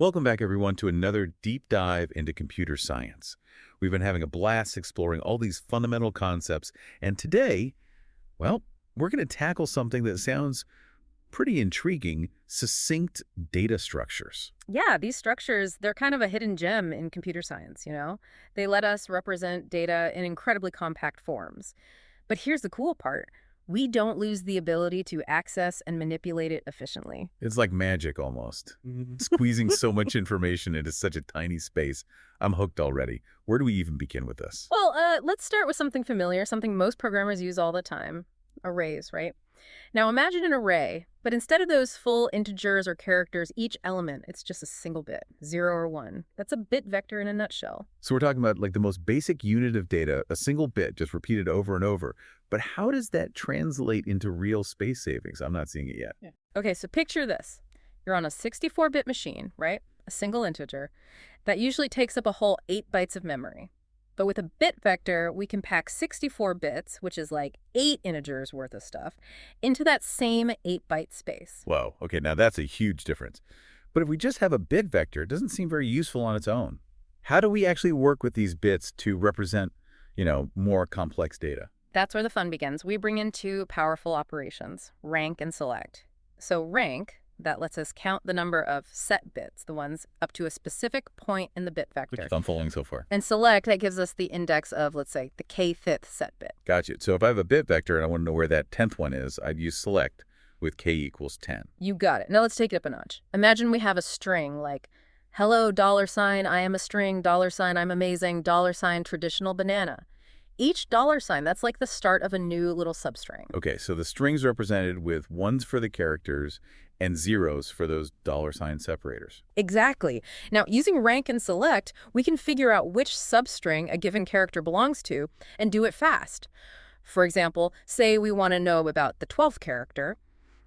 Welcome back, everyone, to another deep dive into computer science. We've been having a blast exploring all these fundamental concepts, and today, well, we're going to tackle something that sounds pretty intriguing: succinct data structures. Yeah, these structures, they're kind of a hidden gem in computer science, you know? They let us represent data in incredibly compact forms. But here's the cool part. We don't lose the ability to access and manipulate it efficiently. It's like magic almost. Squeezing so much information into such a tiny space. I'm hooked already. Where do we even begin with this? Well, let's start with something familiar, something most programmers use all the time. Arrays, right? Now imagine an array, but instead of those full integers or characters, each element, it's just a single bit, 0 or 1. That's a bit vector in a nutshell. So we're talking about like the most basic unit of data, a single bit just repeated over and over. But how does that translate into real space savings? I'm not seeing it yet. Yeah. Okay, so picture this. You're on a 64-bit machine, right? A single integer. That usually takes up a whole 8 bytes of memory. But with a bit vector, we can pack 64 bits, which is like 8 integers worth of stuff, into that same 8-byte space. Whoa, okay, now that's a huge difference. But if we just have a bit vector, it doesn't seem very useful on its own. How do we actually work with these bits to represent, more complex data? That's where the fun begins. We bring in two powerful operations, rank and select. So rank, that lets us count the number of set bits, the ones up to a specific point in the bit vector. I'm following so far. And select, that gives us the index of, let's say, the k-fifth set bit. Gotcha. So if I have a bit vector and I want to know where that 10th one is, I'd use select with k equals 10. You got it. Now let's take it up a notch. Imagine we have a string like, hello, $, I am a string, $, I'm amazing, $, traditional banana. Each $, that's like the start of a new little substring. Okay, so the string's represented with ones for the characters and zeros for those $ separators. Exactly. Now, using rank and select, we can figure out which substring a given character belongs to and do it fast. For example, say we want to know about the 12th character.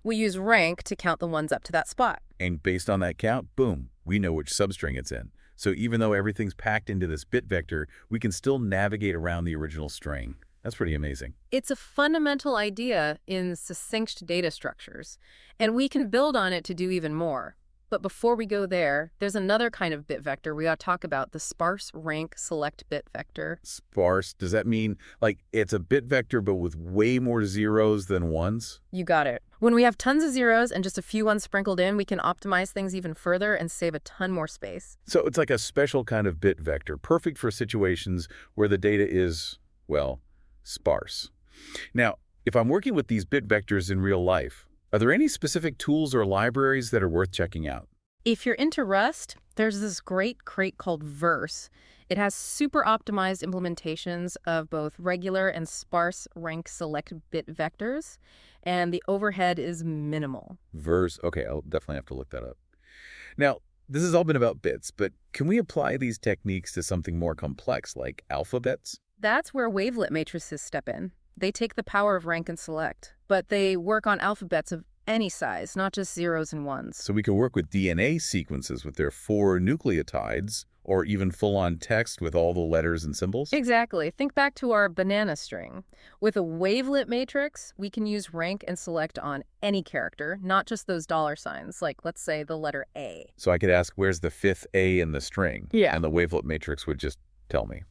We use rank to count the ones up to that spot. And based on that count, boom, we know which substring it's in. So even though everything's packed into this bit vector, we can still navigate around the original string. That's pretty amazing. It's a fundamental idea in succinct data structures, and we can build on it to do even more. But before we go there, there's another kind of bit vector we ought to talk about, the sparse rank select bit vector. Sparse, does that mean like it's a bit vector but with way more zeros than ones? You got it. When we have tons of zeros and just a few ones sprinkled in, we can optimize things even further and save a ton more space. So it's like a special kind of bit vector, perfect for situations where the data is, well, sparse. Now, if I'm working with these bit vectors in real life, are there any specific tools or libraries that are worth checking out? If you're into Rust, there's this great crate called Verse. It has super optimized implementations of both regular and sparse rank select bit vectors, and the overhead is minimal. Verse, okay, I'll definitely have to look that up. Now, this has all been about bits, but can we apply these techniques to something more complex, like alphabets? That's where wavelet matrices step in. They take the power of rank and select, but they work on alphabets of any size, not just zeros and ones. So we can work with DNA sequences with their 4 nucleotides, or even full-on text with all the letters and symbols? Exactly. Think back to our banana string. With a wavelet matrix, we can use rank and select on any character, not just those $, like let's say the letter A. So I could ask, where's the 5th A in the string? Yeah. And the wavelet matrix would just tell me.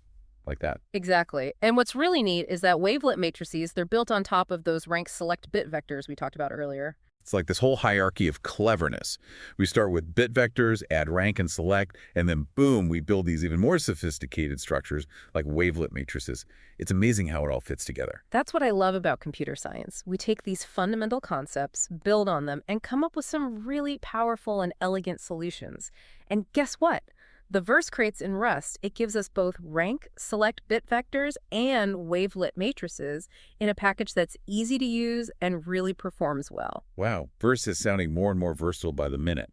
Like that. Exactly. And what's really neat is that wavelet matrices, they're built on top of those rank select bit vectors we talked about earlier. It's like this whole hierarchy of cleverness. We start with bit vectors, add rank and select, and then boom, we build these even more sophisticated structures like wavelet matrices. It's amazing how it all fits together. That's what I love about computer science. We take these fundamental concepts, build on them, and come up with some really powerful and elegant solutions. And guess what? The verse crates in Rust, it gives us both rank, select bit vectors, and wavelet matrices in a package that's easy to use and really performs well. Wow, Verse is sounding more and more versatile by the minute.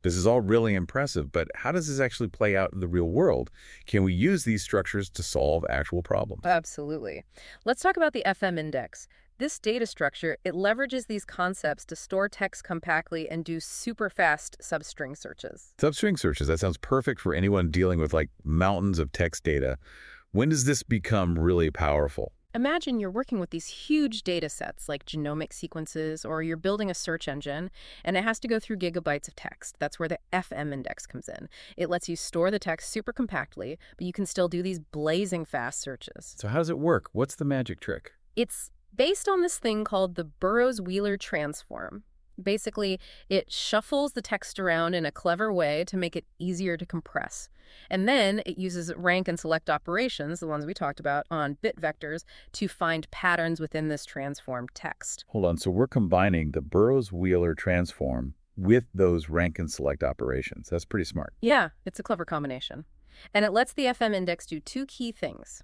This is all really impressive, but how does this actually play out in the real world? Can we use these structures to solve actual problems? Absolutely. Let's talk about the FM index. This data structure, it leverages these concepts to store text compactly and do super fast substring searches. Substring searches, that sounds perfect for anyone dealing with like mountains of text data. When does this become really powerful? Imagine you're working with these huge data sets like genomic sequences, or you're building a search engine, and it has to go through gigabytes of text. That's where the FM index comes in. It lets you store the text super compactly, but you can still do these blazing fast searches. So how does it work? What's the magic trick? It's based on this thing called the Burrows-Wheeler transform. Basically, it shuffles the text around in a clever way to make it easier to compress. And then it uses rank and select operations, the ones we talked about, on bit vectors to find patterns within this transformed text. Hold on, so we're combining the Burrows-Wheeler transform with those rank and select operations. That's pretty smart. Yeah, it's a clever combination. And it lets the FM index do two key things: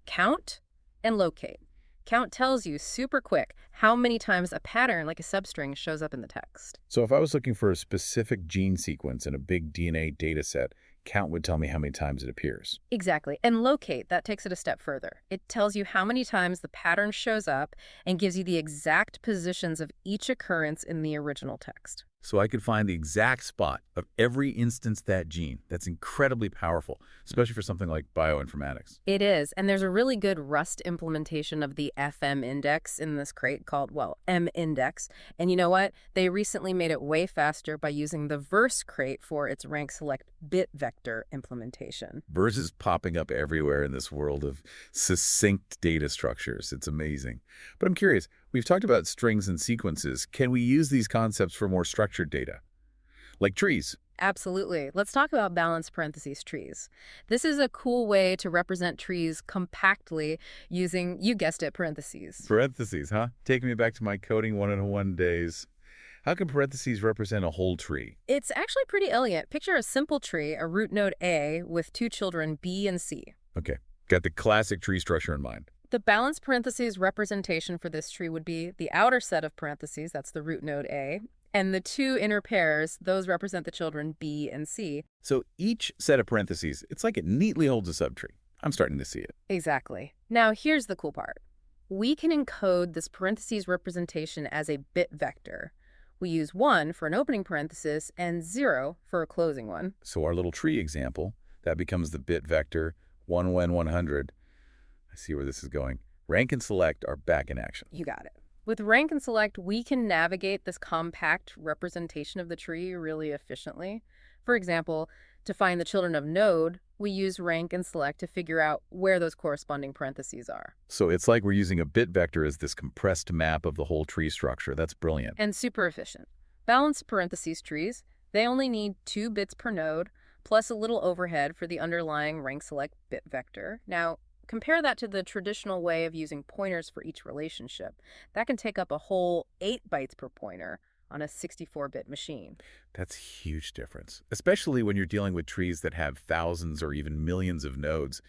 count and locate. Count tells you super quick how many times a pattern like a substring shows up in the text. So if I was looking for a specific gene sequence in a big DNA data set, count would tell me how many times it appears. Exactly. And locate, that takes it a step further. It tells you how many times the pattern shows up and gives you the exact positions of each occurrence in the original text. So I could find the exact spot of every instance that gene. That's incredibly powerful, especially for something like bioinformatics. It is, and there's a really good Rust implementation of the FM index in this crate called, well, M-index. And you know what? They recently made it way faster by using the verse crate for its rank select bit vector implementation. Verse is popping up everywhere in this world of succinct data structures. It's amazing. But I'm curious, we've talked about strings and sequences. Can we use these concepts for more structured data, like trees? Absolutely. Let's talk about balanced parentheses trees. This is a cool way to represent trees compactly using, you guessed it, parentheses. Parentheses, huh? Taking me back to my coding 101 days. How can parentheses represent a whole tree? It's actually pretty elegant. Picture a simple tree, a root node A, with two children B and C. Okay, got the classic tree structure in mind. The balanced parentheses representation for this tree would be the outer set of parentheses, that's the root node A, and the two inner pairs, those represent the children B and C. So each set of parentheses, it's like it neatly holds a subtree. I'm starting to see it. Exactly. Now here's the cool part. We can encode this parentheses representation as a bit vector. We use 1 for an opening parenthesis and 0 for a closing one. So our little tree example, that becomes the bit vector 1 when 100. I see where this is going. Rank and select are back in action. You got it. With rank and select, we can navigate this compact representation of the tree really efficiently. For example, to find the children of node, we use rank and select to figure out where those corresponding parentheses are. So it's like we're using a bit vector as this compressed map of the whole tree structure. That's brilliant. And super efficient. Balanced parentheses trees, they only need 2 bits per node, plus a little overhead for the underlying rank select bit vector. Now, compare that to the traditional way of using pointers for each relationship. That can take up a whole 8 bytes per pointer on a 64-bit machine. That's a huge difference, especially when you're dealing with trees that have thousands or even millions of nodes.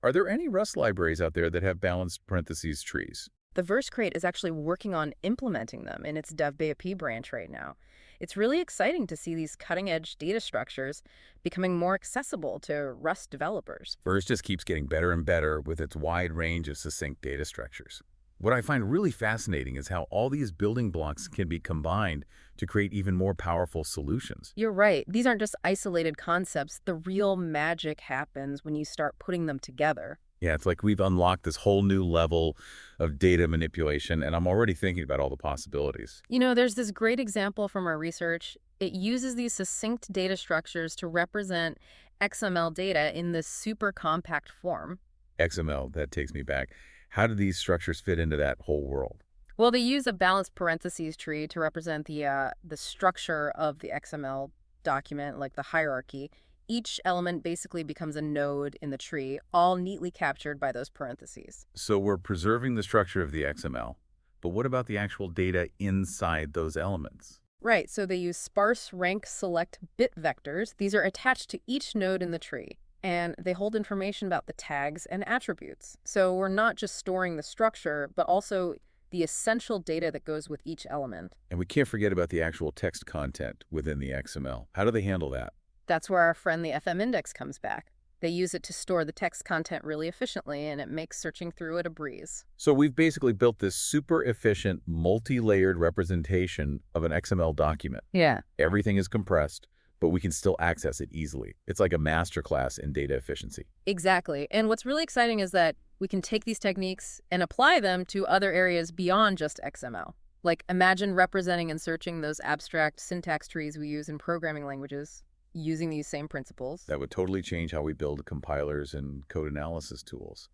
Are there any Rust libraries out there that have balanced parentheses trees? The Verse Crate is actually working on implementing them in its Dev Beta P branch right now. It's really exciting to see these cutting-edge data structures becoming more accessible to Rust developers. Verse just keeps getting better and better with its wide range of succinct data structures. What I find really fascinating is how all these building blocks can be combined to create even more powerful solutions. You're right. These aren't just isolated concepts. The real magic happens when you start putting them together. Yeah, it's like we've unlocked this whole new level of data manipulation, and I'm already thinking about all the possibilities. You know, there's this great example from our research. It uses these succinct data structures to represent XML data in this super compact form. XML, that takes me back. How do these structures fit into that whole world? Well, they use a balanced parentheses tree to represent the structure of the XML document, like the hierarchy. Each element basically becomes a node in the tree, all neatly captured by those parentheses. So we're preserving the structure of the XML, but what about the actual data inside those elements? Right, so they use sparse rank select bit vectors. These are attached to each node in the tree, and they hold information about the tags and attributes. So we're not just storing the structure, but also the essential data that goes with each element. And we can't forget about the actual text content within the XML. How do they handle that? That's where our friend the FM index comes back. They use it to store the text content really efficiently, and it makes searching through it a breeze. So we've basically built this super efficient, multi-layered representation of an XML document. Yeah. Everything is compressed. but we can still access it easily. It's like a masterclass in data efficiency. Exactly. And what's really exciting is that we can take these techniques and apply them to other areas beyond just XML. Like, imagine representing and searching those abstract syntax trees we use in programming languages using these same principles. That would totally change how we build compilers and code analysis tools.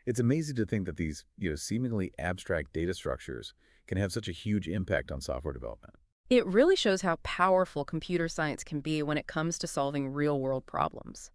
It's amazing to think that these, seemingly abstract data structures can have such a huge impact on software development. It really shows how powerful computer science can be when it comes to solving real-world problems.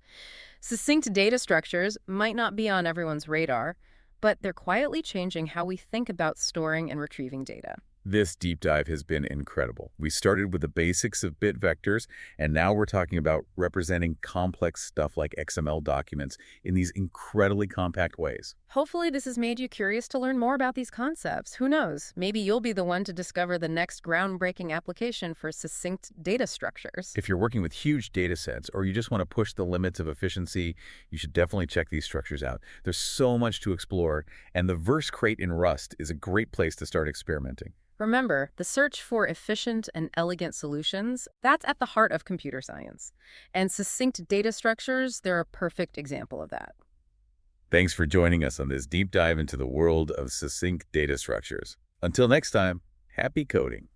Succinct data structures might not be on everyone's radar, but they're quietly changing how we think about storing and retrieving data. This deep dive has been incredible. We started with the basics of bit vectors, and now we're talking about representing complex stuff like XML documents in these incredibly compact ways. Hopefully this has made you curious to learn more about these concepts. Who knows? Maybe you'll be the one to discover the next groundbreaking application for succinct data structures. If you're working with huge data sets or you just want to push the limits of efficiency, you should definitely check these structures out. There's so much to explore, and the verse crate in Rust is a great place to start experimenting. Remember, the search for efficient and elegant solutions, that's at the heart of computer science. And succinct data structures, they're a perfect example of that. Thanks for joining us on this deep dive into the world of succinct data structures. Until next time, happy coding.